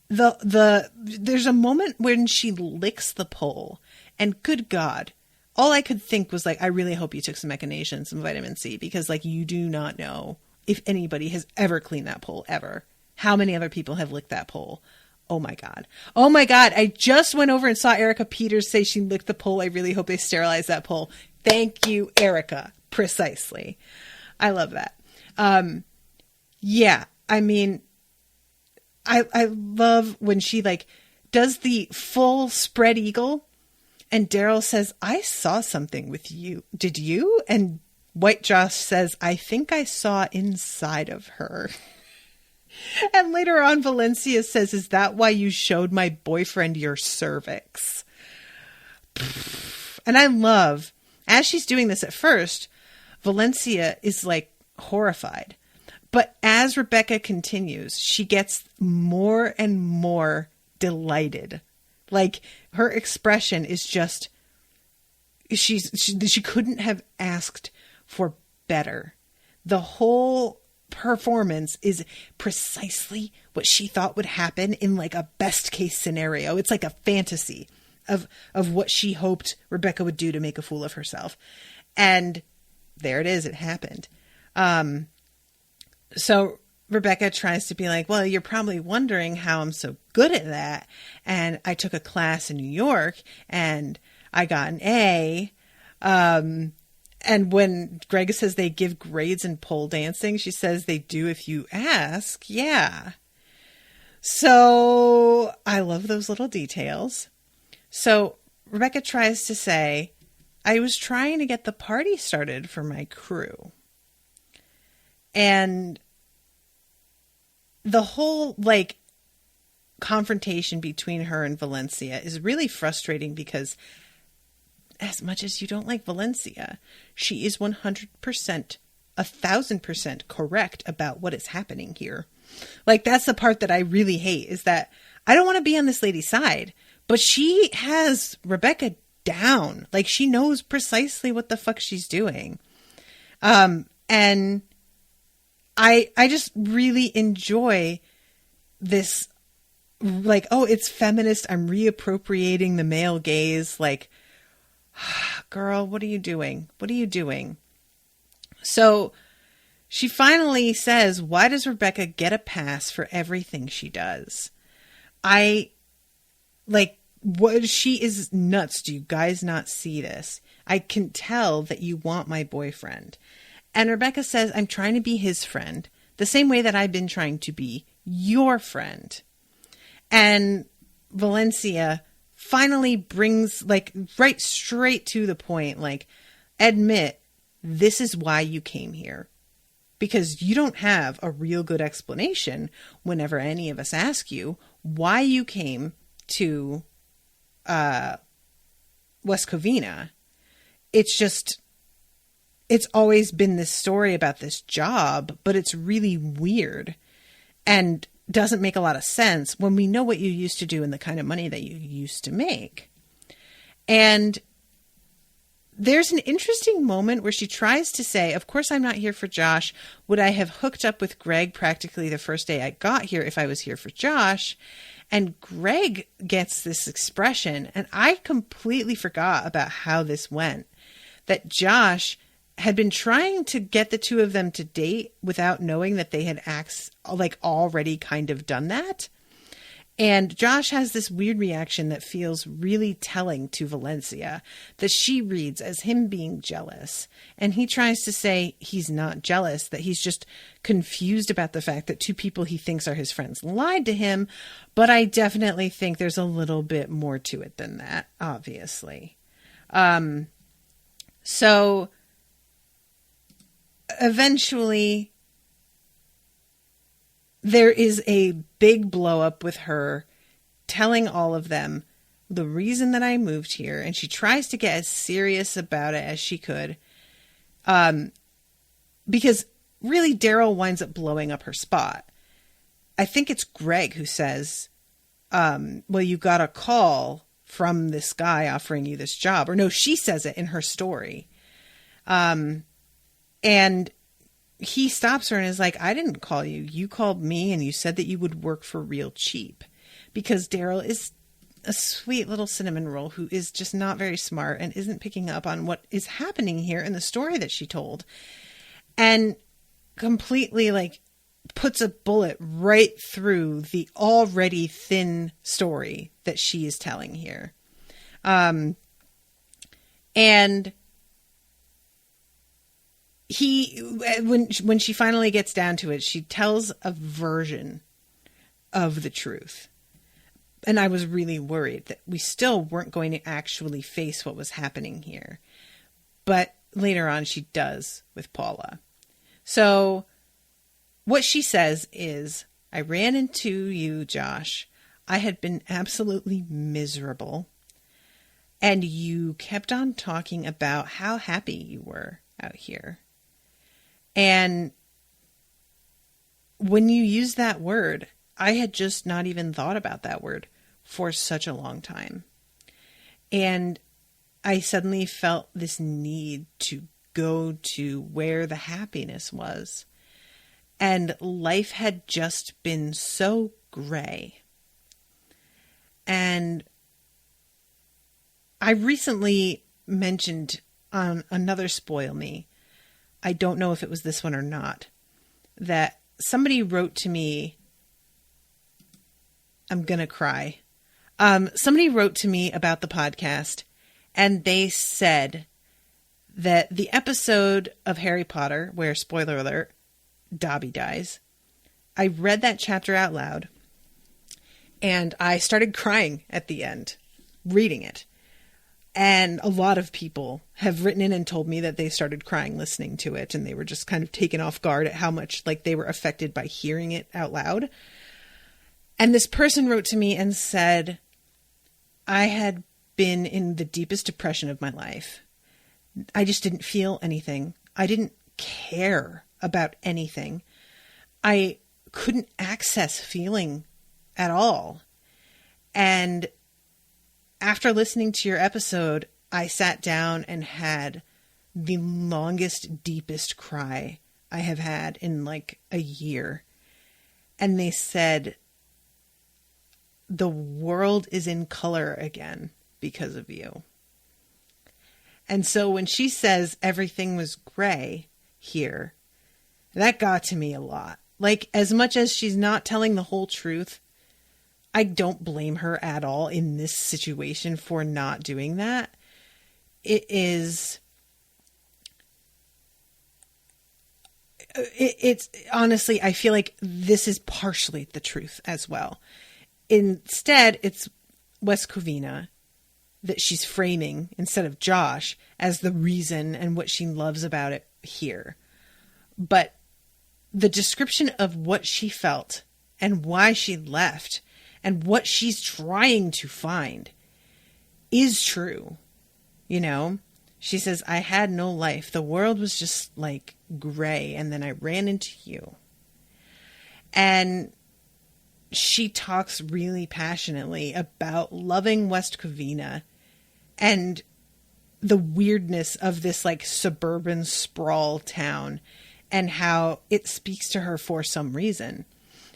there's a moment when she licks the pole, and good God, all I could think was like, I really hope you took some echinacea and some vitamin C, because like, you do not know if anybody has ever cleaned that pole ever. How many other people have licked that pole? Oh my God. Oh my God. I just went over and saw Erica Peters say she licked the pole. I really hope they sterilized that pole. Thank you, Erica. Precisely. I love that. Yeah. I mean, I love when she like does the full spread eagle, and Daryl says, I saw something with you. Did you? And White Josh says, I think I saw inside of her. And later on, Valencia says, is that why you showed my boyfriend your cervix? And I love, as she's doing this at first, Valencia is like horrified. But as Rebecca continues, she gets more and more delighted. Like, her expression is just, she couldn't have asked for better. The whole performance is precisely what she thought would happen in like a best case scenario. It's like a fantasy of what she hoped Rebecca would do to make a fool of herself. And there it is. It happened. So Rebecca tries to be like, well, you're probably wondering how I'm so good at that. And I took a class in New York and I got an A. And when Greg says they give grades in pole dancing, she says they do if you ask. Yeah. So I love those little details. So Rebecca tries to say, I was trying to get the party started for my crew. And the whole like confrontation between her and Valencia is really frustrating because as much as you don't like Valencia, she is 100%, 1,000% correct about what is happening here. Like, that's the part that I really hate, is that I don't want to be on this lady's side, but she has Rebecca down. Like, she knows precisely what the fuck she's doing. And I just really enjoy this, like, oh, it's feminist. I'm reappropriating the male gaze. Like, girl, what are you doing? What are you doing? So she finally says, why does Rebecca get a pass for everything she does? She is nuts. Do you guys not see this? I can tell that you want my boyfriend. And Rebecca says, I'm trying to be his friend, the same way that I've been trying to be your friend. And Valencia finally brings, right straight to the point, admit, this is why you came here. Because you don't have a real good explanation whenever any of us ask you why you came to West Covina. It's always been this story about this job, but it's really weird and doesn't make a lot of sense when we know what you used to do and the kind of money that you used to make. And there's an interesting moment where she tries to say, of course, I'm not here for Josh. Would I have hooked up with Greg practically the first day I got here if I was here for Josh? And Greg gets this expression, and I completely forgot about how this went, that Josh had been trying to get the two of them to date without knowing that they had already kind of done that. And Josh has this weird reaction that feels really telling to Valencia, that she reads as him being jealous. And he tries to say he's not jealous, that he's just confused about the fact that two people he thinks are his friends lied to him. But I definitely think there's a little bit more to it than that, obviously. So eventually there is a big blow up with her telling all of them the reason that I moved here. And she tries to get as serious about it as she could. Because really Daryl winds up blowing up her spot. I think it's Greg who says, well, you got a call from this guy offering you this job. Or no, she says it in her story. And he stops her and is like, I didn't call you. You called me and you said that you would work for real cheap. Because Daryl is a sweet little cinnamon roll who is just not very smart and isn't picking up on what is happening here in the story that she told. And completely puts a bullet right through the already thin story that she is telling here. And when she finally gets down to it, she tells a version of the truth. And I was really worried that we still weren't going to actually face what was happening here. But later on, she does with Paula. So what she says is, I ran into you, Josh. I had been absolutely miserable. And you kept on talking about how happy you were out here. And when you use that word, I had just not even thought about that word for such a long time. And I suddenly felt this need to go to where the happiness was. And life had just been so gray. And I recently mentioned on another Spoil Me, I don't know if it was this one or not, that somebody wrote to me, I'm going to cry. Somebody wrote to me about the podcast, and they said that the episode of Harry Potter, where, spoiler alert, Dobby dies, I read that chapter out loud, and I started crying at the end, reading it. And a lot of people have written in and told me that they started crying listening to it, and they were just kind of taken off guard at how much they were affected by hearing it out loud. And this person wrote to me and said, I had been in the deepest depression of my life. I just didn't feel anything. I didn't care about anything. I couldn't access feeling at all. And after listening to your episode, I sat down and had the longest, deepest cry I have had in a year. And they said, the world is in color again because of you. And so when she says everything was gray here, that got to me a lot. As much as she's not telling the whole truth, I don't blame her at all in this situation for not doing that. It's honestly, I feel like this is partially the truth as well. Instead, it's West Covina that she's framing instead of Josh as the reason and what she loves about it here. But the description of what she felt and why she left and what she's trying to find is true. You know, she says, I had no life. The world was just like gray. And then I ran into you. And she talks really passionately about loving West Covina and the weirdness of this like suburban sprawl town and how it speaks to her for some reason.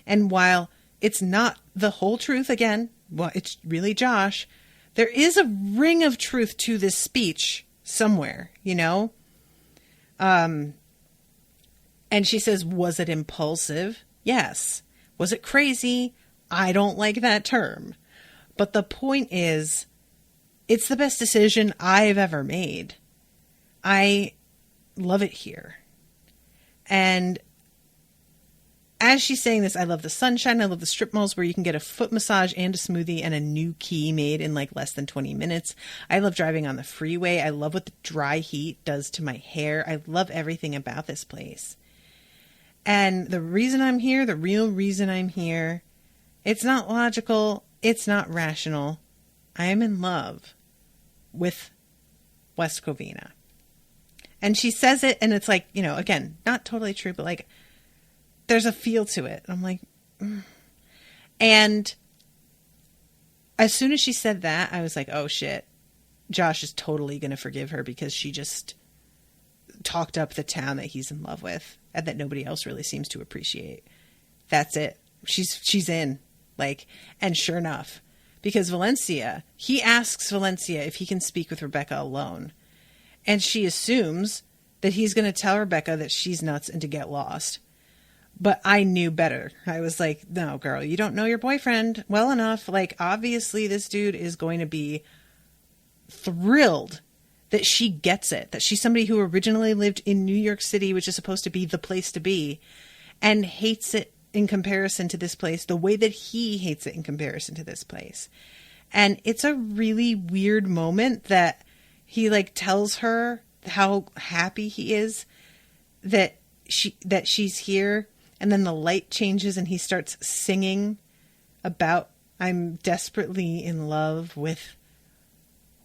And while it's not the whole truth, again, well, it's really Josh, there is a ring of truth to this speech somewhere, you know? And she says, was it impulsive? Yes. Was it crazy? I don't like that term. But the point is, it's the best decision I've ever made. I love it here. And as she's saying this, I love the sunshine. I love the strip malls where you can get a foot massage and a smoothie and a new key made in like less than 20 minutes. I love driving on the freeway. I love what the dry heat does to my hair. I love everything about this place. And the reason I'm here, the real reason I'm here, it's not logical. It's not rational. I am in love with West Covina. And she says it, and it's like, you know, again, not totally true, but like, there's a feel to it. I'm like, And as soon as she said that, I was like, oh shit, Josh is totally going to forgive her because she just talked up the town that he's in love with and that nobody else really seems to appreciate. That's it. She's in, like, and sure enough, because he asks Valencia if he can speak with Rebecca alone. And she assumes that he's going to tell Rebecca that she's nuts and to get lost. But I knew better. I was like, no, girl, you don't know your boyfriend well enough. Like, obviously this dude is going to be thrilled that she gets it, that she's somebody who originally lived in New York City, which is supposed to be the place to be, and hates it in comparison to this place the way that he hates it in comparison to this place. And it's a really weird moment that he like tells her how happy he is that she's here. And then the light changes and he starts singing about, I'm desperately in love with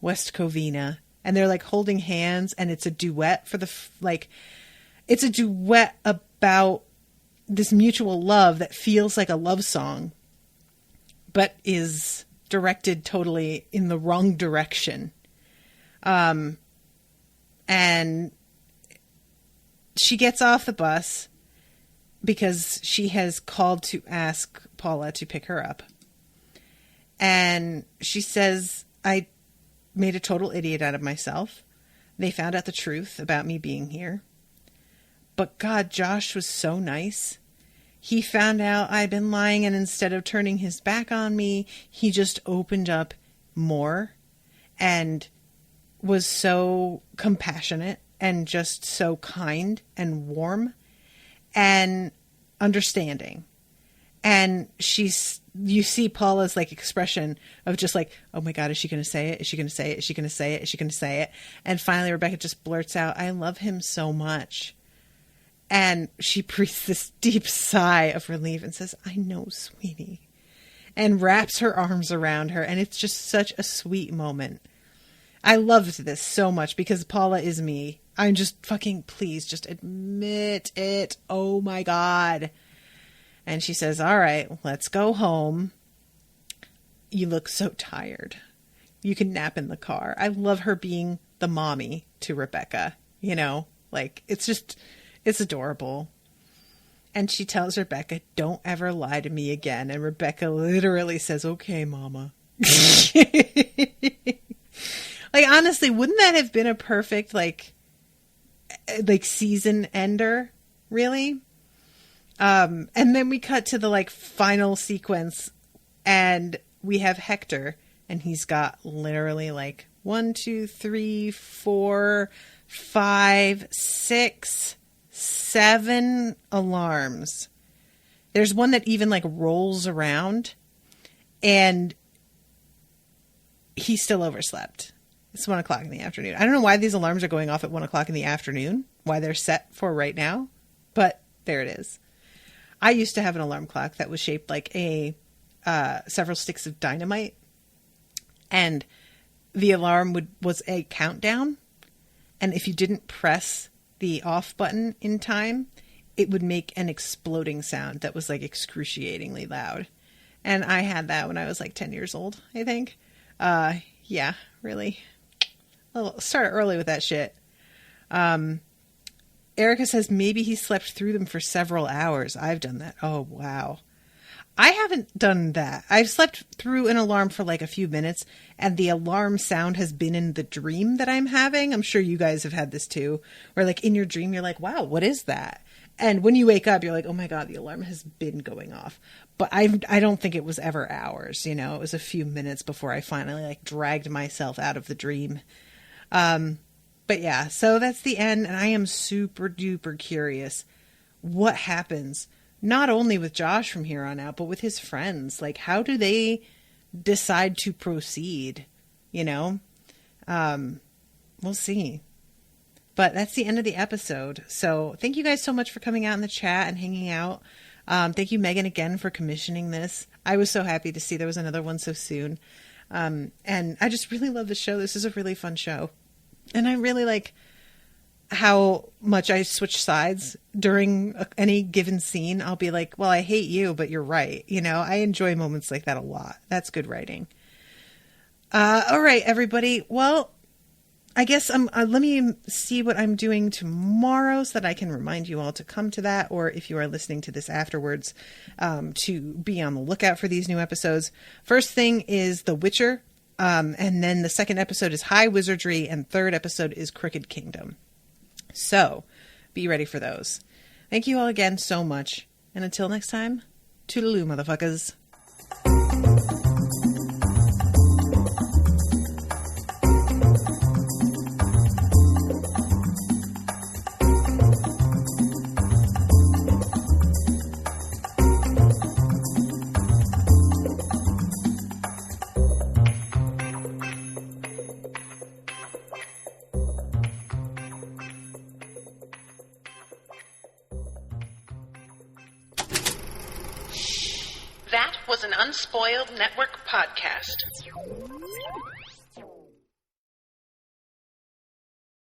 West Covina. And they're like holding hands and it's a duet for it's a duet about this mutual love that feels like a love song, but is directed totally in the wrong direction. And she gets off the bus because she has called to ask Paula to pick her up. And she says, I made a total idiot out of myself. They found out the truth about me being here. But God, Josh was so nice. He found out I'd been lying, and instead of turning his back on me, he just opened up more and was so compassionate and just so kind and warm and understanding. And you see Paula's like expression of just like, oh my God, is she going to say it? Is she going to say it? Is she going to say it? Is she going to say it? And finally, Rebecca just blurts out, I love him so much. And she breathes this deep sigh of relief and says, I know, sweetie, and wraps her arms around her. And it's just such a sweet moment. I loved this so much because Paula is me. I'm just fucking, please just admit it. Oh my God. And she says, all right, let's go home. You look so tired. You can nap in the car. I love her being the mommy to Rebecca, you know, like it's adorable. And she tells Rebecca, don't ever lie to me again. And Rebecca literally says, okay, mama. Like, honestly, wouldn't that have been a perfect, like season ender, really? And then we cut to the, like, final sequence And we have Hector, and he's got literally like 1, 2, 3, 4, 5, 6, 7 alarms. There's one that even like rolls around, and he still overslept. It's 1 o'clock in the afternoon. I don't know why these alarms are going off at 1 o'clock in the afternoon, why they're set for right now, but there it is. I used to have an alarm clock that was shaped like several sticks of dynamite, and the alarm was a countdown, and if you didn't press the off button in time, it would make an exploding sound that was like excruciatingly loud. And I had that when I was like 10 years old, I think. Yeah, really. I'll start early with that shit. Erica says maybe he slept through them for several hours. I've done that. Oh, wow. I haven't done that. I've slept through an alarm for like a few minutes, and the alarm sound has been in the dream that I'm having. I'm sure you guys have had this too, where like in your dream, you're like, wow, what is that? And when you wake up, you're like, oh my God, the alarm has been going off. But I don't think it was ever hours, you know, it was a few minutes before I finally like dragged myself out of the dream. But yeah, so that's the end. And I am super duper curious what happens, not only with Josh from here on out, but with his friends. Like, how do they decide to proceed? You know, we'll see. But that's the end of the episode. So thank you guys so much for coming out in the chat and hanging out. Thank you, Megan, again for commissioning this. I was so happy to see there was another one so soon. And I just really love the show. This is a really fun show. And I really like how much I switch sides during any given scene. I'll be like, well, I hate you, but you're right. You know, I enjoy moments like that a lot. That's good writing. All right, everybody. Well, I guess let me see what I'm doing tomorrow so that I can remind you all to come to that. Or if you are listening to this afterwards, to be on the lookout for these new episodes. First thing is The Witcher. And then the second episode is High Wizardry, and third episode is Crooked Kingdom. So be ready for those. Thank you all again so much. And until next time, toodaloo, motherfuckers. That was an Unspoiled Network podcast.